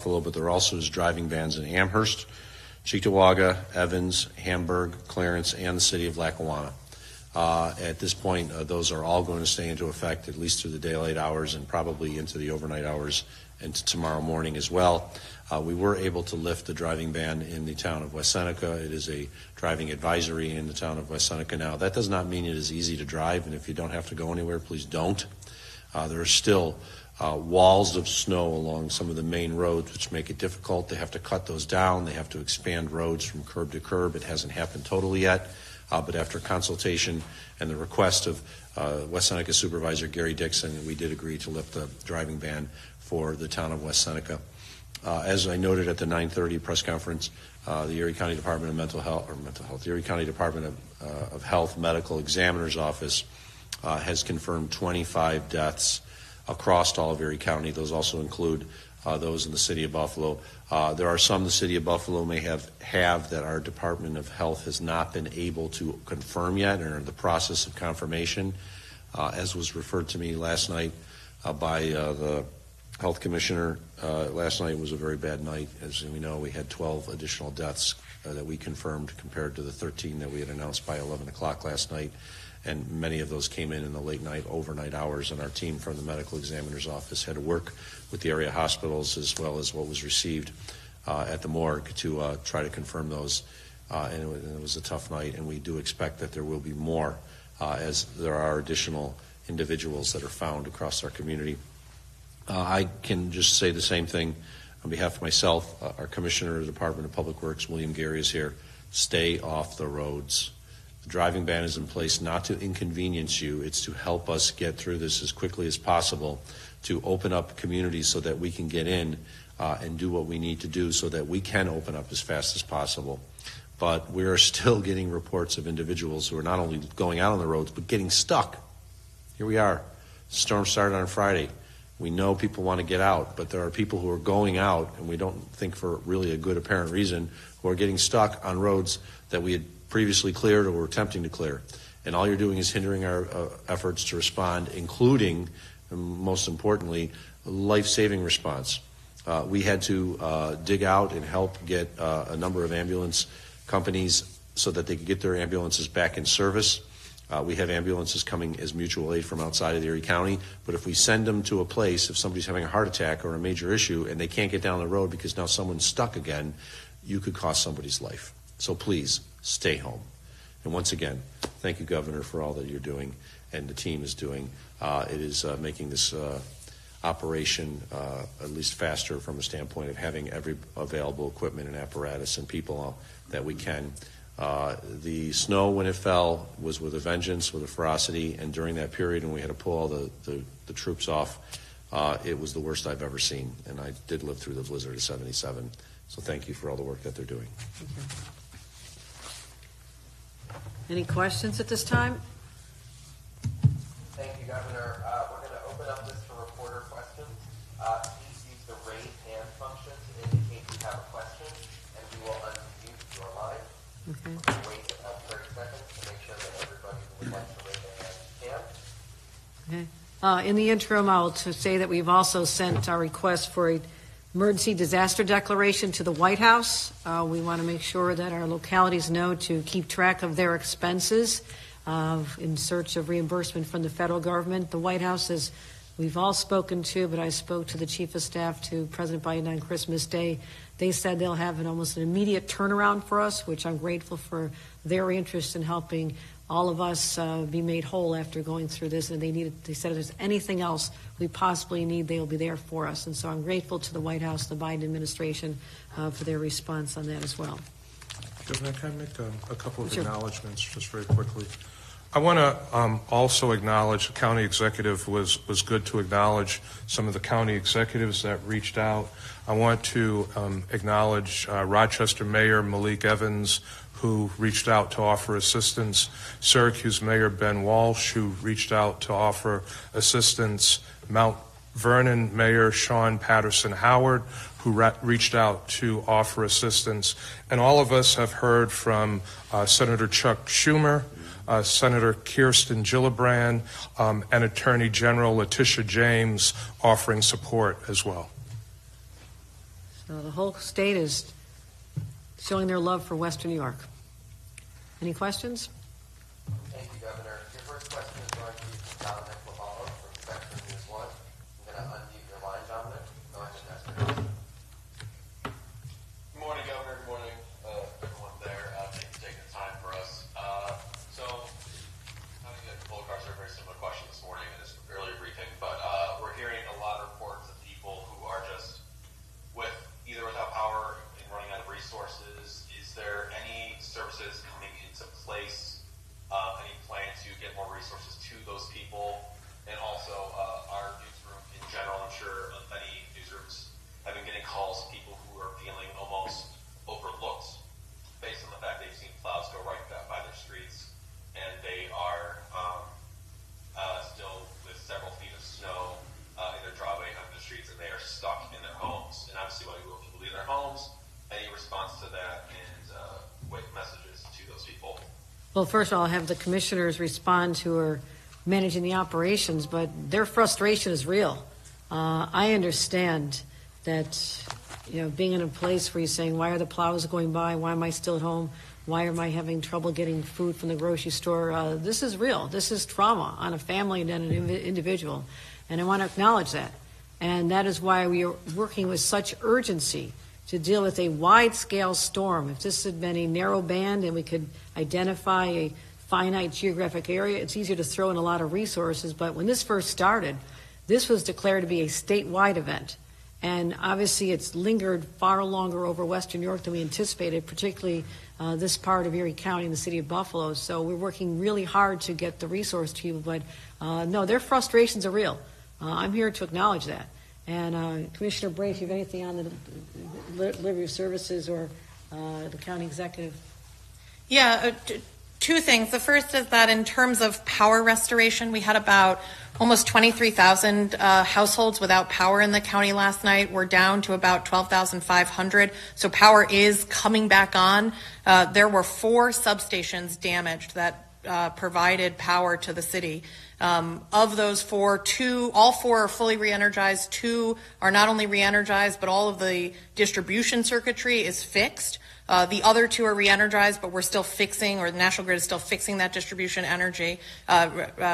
Buffalo, but there also is driving bans in Amherst, Cheektowaga, Evans, Hamburg, Clarence, and the city of Lackawanna. At this point, those are all going to stay into effect at least through the daylight hours and probably into the overnight hours and tomorrow morning as well. We were able to lift the driving ban in the town of West Seneca. It is a driving advisory in the town of West Seneca now. That does not mean it is easy to drive, and if you don't have to go anywhere, please don't. There are still walls of snow along some of the main roads, which make it difficult. They have to cut those down. They have to expand roads from curb to curb. It hasn't happened totally yet. But after consultation and the request of West Seneca Supervisor Gary Dixon, we did agree to lift the driving ban for the town of West Seneca. As I noted at the 9:30 press conference, the Erie County Department of the Erie County Department of Health Medical Examiner's Office has confirmed 25 deaths across all of Erie County. Those also include those in the city of Buffalo. There are some the city of Buffalo may have that our Department of Health has not been able to confirm yet and are in the process of confirmation. As was referred to me last night by the health commissioner, last night was a very bad night. As we know, we had 12 additional deaths that we confirmed compared to the 13 that we had announced by 11 o'clock last night. And many of those came in the late night, overnight hours, and our team from the medical examiner's office had to work with the area hospitals as well as what was received at the morgue to try to confirm those. And it was a tough night, and we do expect that there will be more as there are additional individuals that are found across our community. I can just say the same thing on behalf of myself. Our Commissioner of the Department of Public Works, William Gary, is here. Stay off the roads. The driving ban is in place not to inconvenience you. It's to help us get through this as quickly as possible, to open up communities so that we can get in and do what we need to do so that we can open up as fast as possible. But we are still getting reports of individuals who are not only going out on the roads, but getting stuck. Here we are. The storm started on Friday. We know people want to get out, but there are people who are going out, and we don't think for really a good apparent reason, who are getting stuck on roads that we had previously cleared or were attempting to clear. And all you're doing is hindering our efforts to respond, including, most importantly, life-saving response. We had to dig out and help get a number of ambulance companies so that they could get their ambulances back in service. We have ambulances coming as mutual aid from outside of the Erie County, but if we send them to a place, if somebody's having a heart attack or a major issue and they can't get down the road because now someone's stuck again, you could cost somebody's life. So please, stay home. And once again, thank you, Governor, for all that you're doing and the team is doing. It is making this operation at least faster from a standpoint of having every available equipment and apparatus and people that we can. The snow, when it fell, was with a vengeance, with a ferocity, and during that period when we had to pull all the troops off, it was the worst I've ever seen. And I did live through the blizzard of 77. So thank you for all the work that they're doing. Any questions at this time? Thank you, Governor. We're going to open up this for reporter questions. Please use the raise hand function to indicate you have a question, and we will unmute your line. Okay. We'll wait about 30 seconds to make sure that everybody who would like to raise their hand can. Okay. In the interim, I'll say that we've also sent our request for a emergency disaster declaration to the White House. We want to make sure that our localities know to keep track of their expenses in search of reimbursement from the federal government. The White House, as we've all spoken to, but I spoke to the Chief of Staff to President Biden on Christmas Day. They said they'll have almost an immediate turnaround for us, which I'm grateful for their interest in helping all of us be made whole after going through this. And they said if there's anything else we possibly need, they'll be there for us. And so I'm grateful to the White House, the Biden administration, for their response on that as well. Governor, can I make a couple of acknowledgments just very quickly? I want to also acknowledge the county executive was good to acknowledge some of the county executives that reached out. I want to acknowledge Rochester Mayor Malik Evans, who reached out to offer assistance, Syracuse Mayor Ben Walsh, who reached out to offer assistance, Mount Vernon Mayor Sean Patterson Howard, who reached out to offer assistance. And all of us have heard from Senator Chuck Schumer, Senator Kirsten Gillibrand, and Attorney General Letitia James offering support as well. So the whole state is showing their love for Western New York. Any questions? Thank you, Governor. Your first question is going to be from Dominic Lavallo from Spectrum News 1. I'm going to unmute your line, Dominic. Go ahead and ask your question. Good morning, Governor. Good morning, everyone there. Thank you for taking the time for us. So, I think the poll cards are a very similar question this morning in this earlier briefing, but we're hearing a lot of reports of people who are just without power and running out of resources. Is there any services coming into place? Any plan to get more resources to those people? And also, our newsroom in general, I'm sure many newsrooms have been getting calls of people who are feeling almost overlooked based on the fact they've seen plows go right by their streets, and they are still with several feet of snow in their driveway on the streets, and they are stuck in their homes. And obviously, when people leave their homes, any response to that, and what messages to those people? Well, first of all, I'll have the commissioners respond who are managing the operations, but their frustration is real. I understand that, being in a place where you're saying, why are the plows going by? Why am I still at home? Why am I having trouble getting food from the grocery store? This is real. This is trauma on a family and an individual. And I want to acknowledge that. And that is why we are working with such urgency to deal with a wide-scale storm. If this had been a narrow band and we could identify a finite geographic area, it's easier to throw in a lot of resources. But when this first started, this was declared to be a statewide event. And obviously it's lingered far longer over Western New York than we anticipated, particularly this part of Erie County and the city of Buffalo. So we're working really hard to get the resource to you. But no, their frustrations are real. I'm here to acknowledge that. And Commissioner Bray, if you have anything on the delivery of services or the county executive. Yeah, two things. The first is that in terms of power restoration, we had about almost 23,000 households without power in the county last night. We're down to about 12,500. So power is coming back on. There were 4 substations damaged that provided power to the city. Of those 4, all 4 are fully re-energized. 2 are not only re-energized, but all of the distribution circuitry is fixed. The other 2 are re-energized, but we're still fixing, or the National Grid is still fixing that distribution energy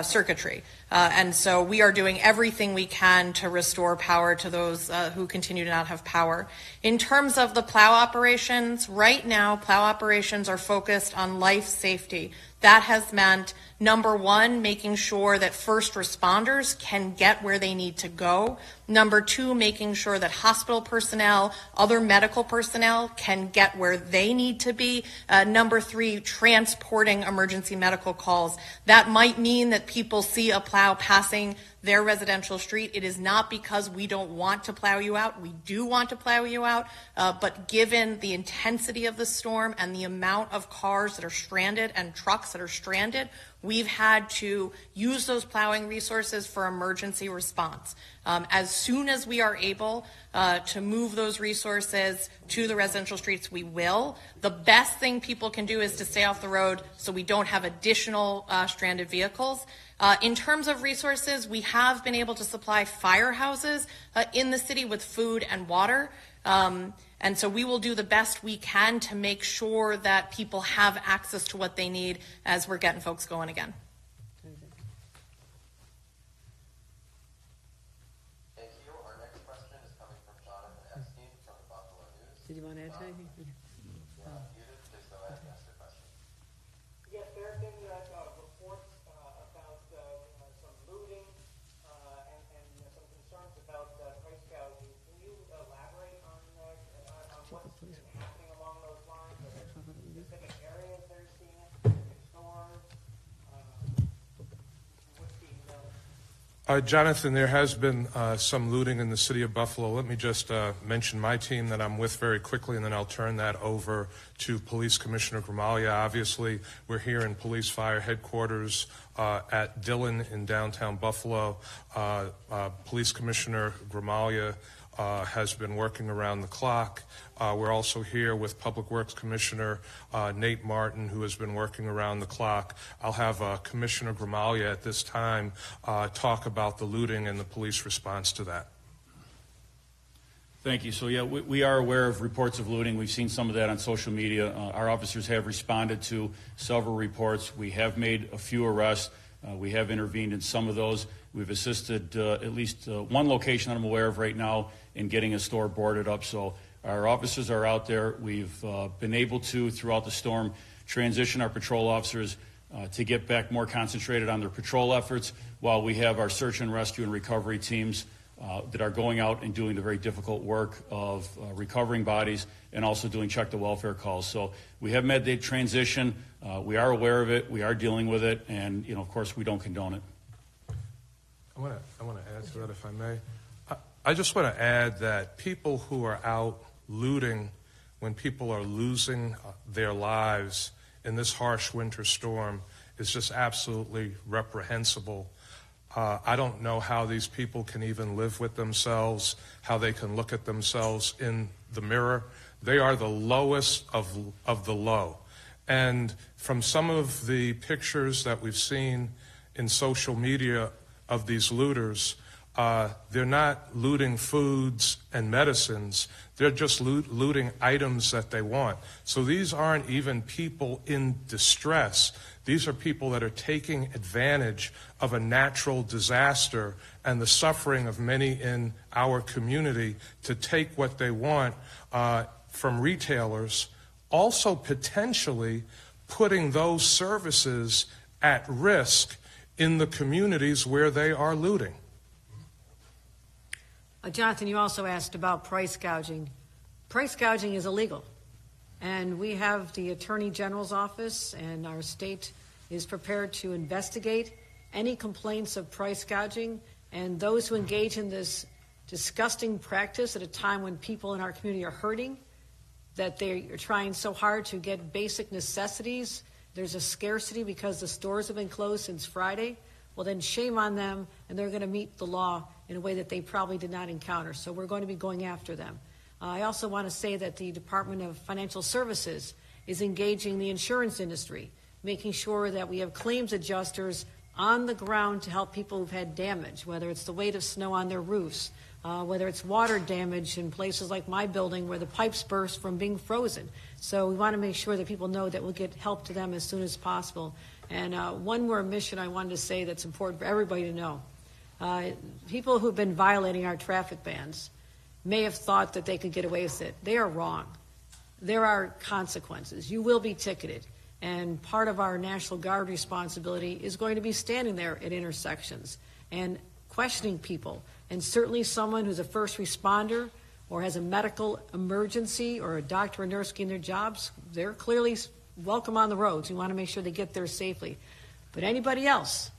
circuitry. And so we are doing everything we can to restore power to those who continue to not have power. In terms of the plow operations, right now, plow operations are focused on life safety. That has meant, number 1, making sure that first responders can get where they need to go. Number 2, making sure that hospital personnel, other medical personnel can get where they need to be. Number 3, transporting emergency medical calls. That might mean that people see a plow passing their residential street. It is not because we don't want to plow you out. We do want to plow you out, but given the intensity of the storm and the amount of cars that are stranded and trucks that are stranded, we've had to use those plowing resources for emergency response. As soon as we are able to move those resources to the residential streets, we will. The best thing people can do is to stay off the road so we don't have additional stranded vehicles. In terms of resources, we have been able to supply firehouses in the city with food and water. And so we will do the best we can to make sure that people have access to what they need as we're getting folks going again. Thank you. Our next question is coming from Jonathan Epstein from the Buffalo News. Did you want to add anything? Muted. Please go ahead and ask your question. Yes, there have been reports about some looting and some concerns about price gouging. Can you elaborate on what's been happening along those lines? Are there specific areas that are seeing it, specific stores? What's being done? Jonathan, there has been some looting in the city of Buffalo. Let me just mention my team that I'm with very quickly, and then I'll turn that over to Police Commissioner Gramaglia. Obviously, we're here in Police Fire Headquarters at Dillon in downtown Buffalo. Police Commissioner Gramaglia has been working around the clock. We're also here with Public Works Commissioner Nate Martin, who has been working around the clock. I'll have Commissioner Gramaglia at this time talk about the looting and the police response to that. Thank you. So, yeah, we are aware of reports of looting. We've seen some of that on social media. Our officers have responded to several reports. We have made a few arrests. We have intervened in some of those. We've assisted at least one location that I'm aware of right now in getting a store boarded up. So our officers are out there. We've been able to, throughout the storm, transition our patrol officers to get back more concentrated on their patrol efforts while we have our search and rescue and recovery teams that are going out and doing the very difficult work of recovering bodies and also doing check the welfare calls. So we have made the transition. We are aware of it. We are dealing with it. And, of course, we don't condone it. I want to add to that, if I may. I just want to add that people who are out looting when people are losing their lives in this harsh winter storm is just absolutely reprehensible. I don't know how these people can even live with themselves, how they can look at themselves in the mirror. They are the lowest of the low. And from some of the pictures that we've seen in social media of these looters, they're not looting foods and medicines. They're just looting items that they want. So these aren't even people in distress. These are people that are taking advantage of a natural disaster and the suffering of many in our community to take what they want from retailers, also potentially putting those services at risk in the communities where they are looting. Jonathan, you also asked about price gouging. Price gouging is illegal. And we have the Attorney General's office, and our state is prepared to investigate any complaints of price gouging, and those who engage in this disgusting practice at a time when people in our community are hurting, that they are trying so hard to get basic necessities. There's a scarcity because the stores have been closed since Friday. Well, then shame on them, and they're going to meet the law in a way that they probably did not encounter. So we're going to be going after them. I also want to say that the Department of Financial Services is engaging the insurance industry, making sure that we have claims adjusters on the ground to help people who've had damage, whether it's the weight of snow on their roofs, whether it's water damage in places like my building where the pipes burst from being frozen. So we want to make sure that people know that we'll get help to them as soon as possible. And one more mission I wanted to say that's important for everybody to know. People who've been violating our traffic bans may have thought that they could get away with it. They are wrong. There are consequences. You will be ticketed. And part of our National Guard responsibility is going to be standing there at intersections and questioning people. And certainly someone who's a first responder or has a medical emergency or a doctor or nurse getting their jobs, they're clearly welcome on the roads. We want to make sure they get there safely. But anybody else,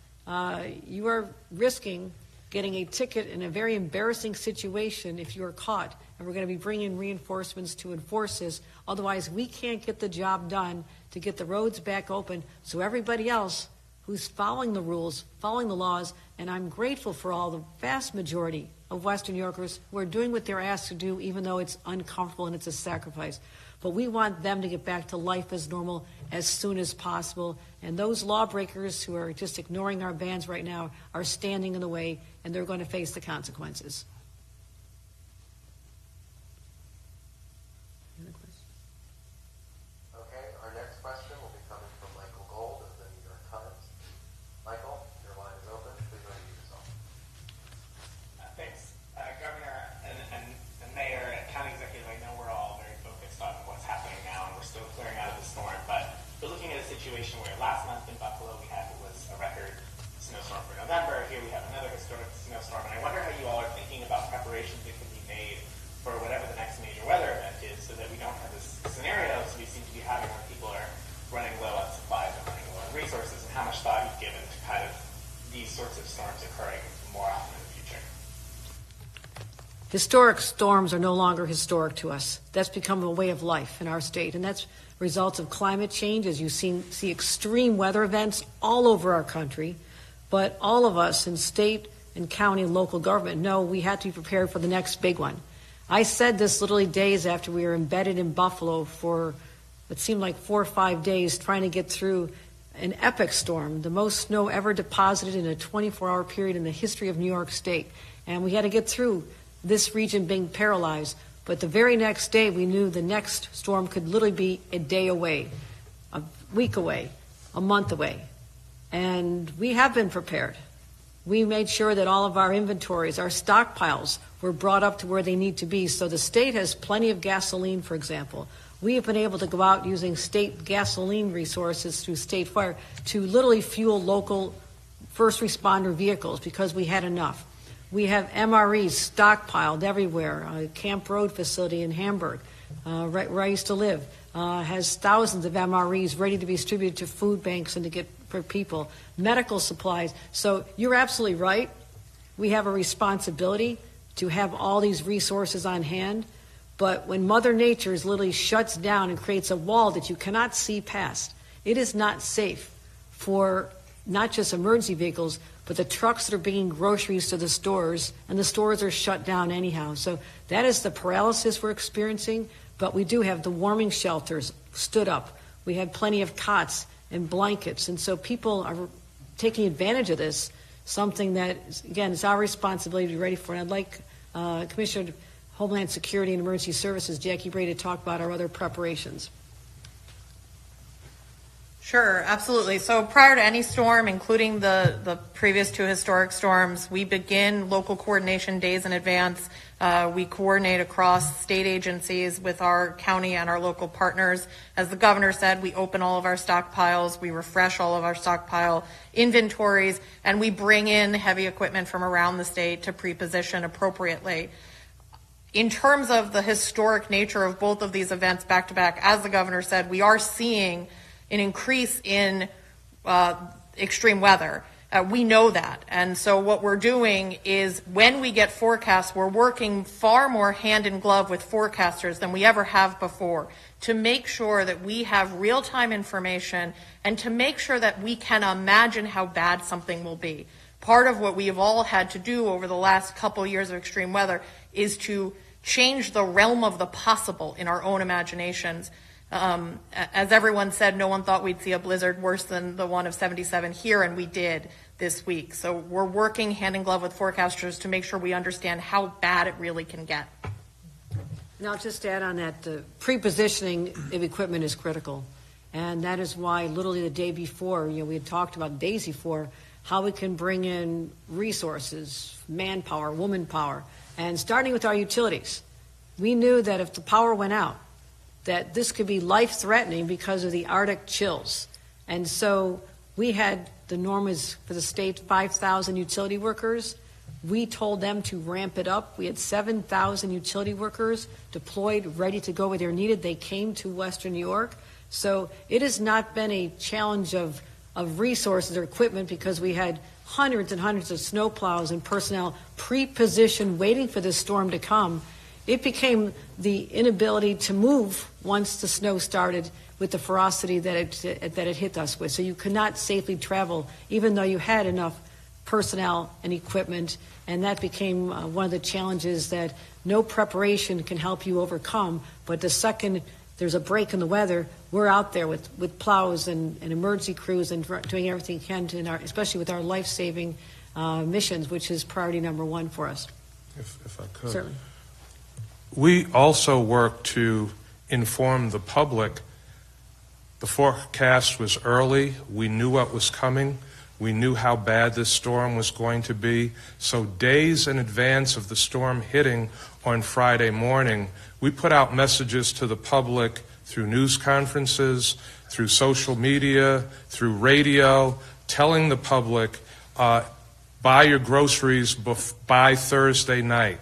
you are risking getting a ticket in a very embarrassing situation if you are caught. And we're going to be bringing reinforcements to enforce this. Otherwise, we can't get the job done to get the roads back open so everybody else who's following the rules, following the laws, and I'm grateful for all the vast majority of Western New Yorkers who are doing what they're asked to do, even though it's uncomfortable and it's a sacrifice. But we want them to get back to life as normal as soon as possible. And those lawbreakers who are just ignoring our bans right now are standing in the way, and they're going to face the consequences. Okay, our next question will be coming from Michael Gold of the New York Times. Michael, your line is open. Please unmute yourself. Thanks. Governor and Mayor and County Executive, I know we're all very focused on what's happening now, and we're still clearing out of the storm, but we're looking at a situation where last month in Buffalo we had was a record snowstorm for November. Here we have another historic snowstorm, and I wonder how you all are thinking about preparations that can be made for whatever the next major weather event is so that we don't have this scenarios we seem to be having where people are running low on supplies and running low on resources, and how much thought you've given to kind of these sorts of storms occurring more often in the future. Historic storms are no longer historic to us. That's become a way of life in our state, and that's results of climate change, as you see extreme weather events all over our country. But all of us in state and county and local government know we have to be prepared for the next big one. I said this literally days after we were embedded in Buffalo for what seemed like 4 or 5 days trying to get through an epic storm, the most snow ever deposited in a 24-hour period in the history of New York State. And we had to get through this region being paralyzed. But the very next day, we knew the next storm could literally be a day away, a week away, a month away. And we have been prepared. We made sure that all of our inventories, our stockpiles, were brought up to where they need to be. So the state has plenty of gasoline, for example. We have been able to go out using state gasoline resources through state fire to literally fuel local first responder vehicles because we had enough. We have MREs stockpiled everywhere. Camp Road facility in Hamburg, right where I used to live, has thousands of MREs ready to be distributed to food banks and to get for people. Medical supplies. So you're absolutely right. We have a responsibility to have all these resources on hand. But when Mother Nature literally shuts down and creates a wall that you cannot see past, it is not safe for not just emergency vehicles, but the trucks that are bringing groceries to the stores, and the stores are shut down anyhow. So that is the paralysis we're experiencing, but we do have the warming shelters stood up. We had plenty of cots and blankets, and so people are taking advantage of this, something that, again, is our responsibility to be ready for. And I'd like Commissioner of Homeland Security and Emergency Services, Jackie Bray, to talk about our other preparations. Sure, absolutely. So prior to any storm, including the previous two historic storms, we begin local coordination days in advance. We coordinate across state agencies with our county and our local partners. As the governor said, we open all of our stockpiles, we refresh all of our stockpile inventories, and we bring in heavy equipment from around the state to pre-position appropriately. In terms of the historic nature of both of these events back to back, as the governor said, we are seeing an increase in extreme weather. We know that. And so what we're doing is when we get forecasts, we're working far more hand in glove with forecasters than we ever have before to make sure that we have real-time information and to make sure that we can imagine how bad something will be. Part of what we have all had to do over the last couple years of extreme weather is to change the realm of the possible in our own imaginations. As everyone said, no one thought we'd see a blizzard worse than the one of 77 here, and we did this week. So we're working hand in glove with forecasters to make sure we understand how bad it really can get. Now, just to add on that, the pre-positioning of equipment is critical. And that is why literally the day before, we had talked about days before, how we can bring in resources, manpower, woman power, and starting with our utilities. We knew that if the power went out, that this could be life-threatening because of the Arctic chills. And so we had, the norm is for the state, 5,000 utility workers. We told them to ramp it up. We had 7,000 utility workers deployed, ready to go where they're needed. They came to Western New York. So it has not been a challenge of resources or equipment because we had hundreds and hundreds of snowplows and personnel pre-positioned waiting for this storm to come. It became the inability to move once the snow started with the ferocity that it hit us with. So you could not safely travel even though you had enough personnel and equipment, and that became one of the challenges that no preparation can help you overcome. But the second there's a break in the weather, we're out there with plows and emergency crews and doing everything we can to, especially with our life-saving missions, which is priority number one for us. If I could. Certainly. We also work to inform the public. The forecast was early. We knew what was coming. We knew how bad this storm was going to be. So days in advance of the storm hitting on Friday morning, we put out messages to the public through news conferences, through social media, through radio, telling the public, buy your groceries by Thursday night.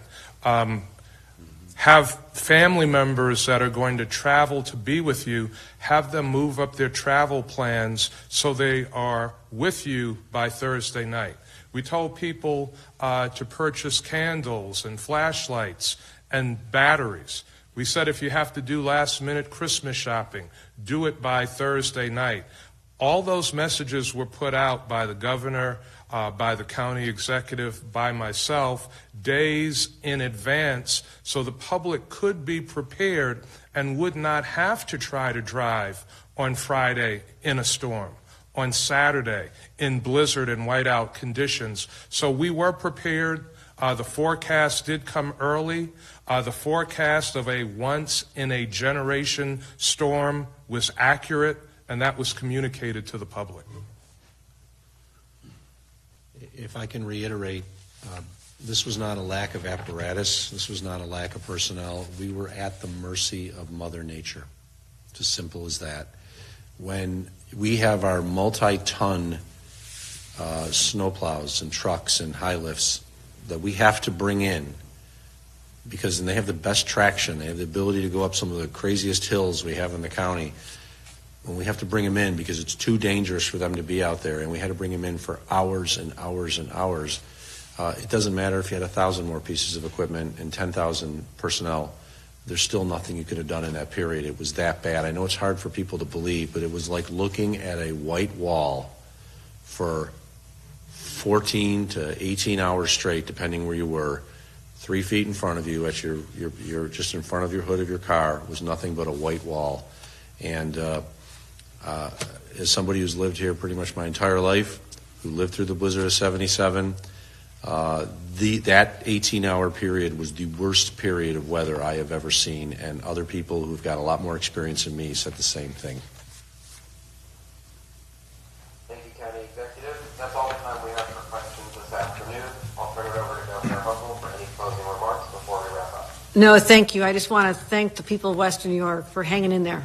Have family members that are going to travel to be with you, have them move up their travel plans so they are with you by Thursday night. We told people to purchase candles and flashlights and batteries. We said if you have to do last-minute Christmas shopping, do it by Thursday night. All those messages were put out by the governor, by the county executive, by myself, days in advance, so the public could be prepared and would not have to try to drive on Friday in a storm, on Saturday in blizzard and whiteout conditions. So we were prepared. The forecast did come early. The forecast of a once-in-a-generation storm was accurate, and that was communicated to the public. If I can reiterate, this was not a lack of apparatus. This was not a lack of personnel. We were at the mercy of Mother Nature. It's as simple as that. When we have our multi-ton snowplows and trucks and high lifts that we have to bring in, because they have the best traction, they have the ability to go up some of the craziest hills we have in the county. When we have to bring them in because it's too dangerous for them to be out there, and we had to bring them in for hours and hours and hours, it doesn't matter if you had 1,000 more pieces of equipment and 10,000 personnel. There's still nothing you could have done in that period. It was that bad. I know it's hard for people to believe, but it was like looking at a white wall for 14 to 18 hours straight, depending where you were. 3 feet in front of you, at your just in front of your hood of your car, was nothing but a white wall. And as somebody who's lived here pretty much my entire life, who lived through the blizzard of '77, that 18-hour period was the worst period of weather I have ever seen, and other people who've got a lot more experience than me said the same thing. Thank you, County Executive. That's all the time we have for questions this afternoon. I'll turn it over to Governor Hochul for any closing remarks before we wrap up. No, thank you. I just want to thank the people of Western New York for hanging in there.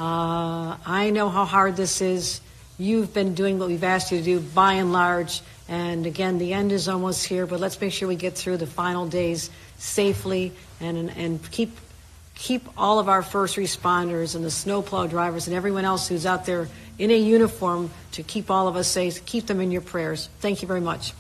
I know how hard this is. You've been doing what we've asked you to do by and large. And again, the end is almost here, but let's make sure we get through the final days safely and keep all of our first responders and the snowplow drivers and everyone else who's out there in a uniform to keep all of us safe. Keep them in your prayers. Thank you very much.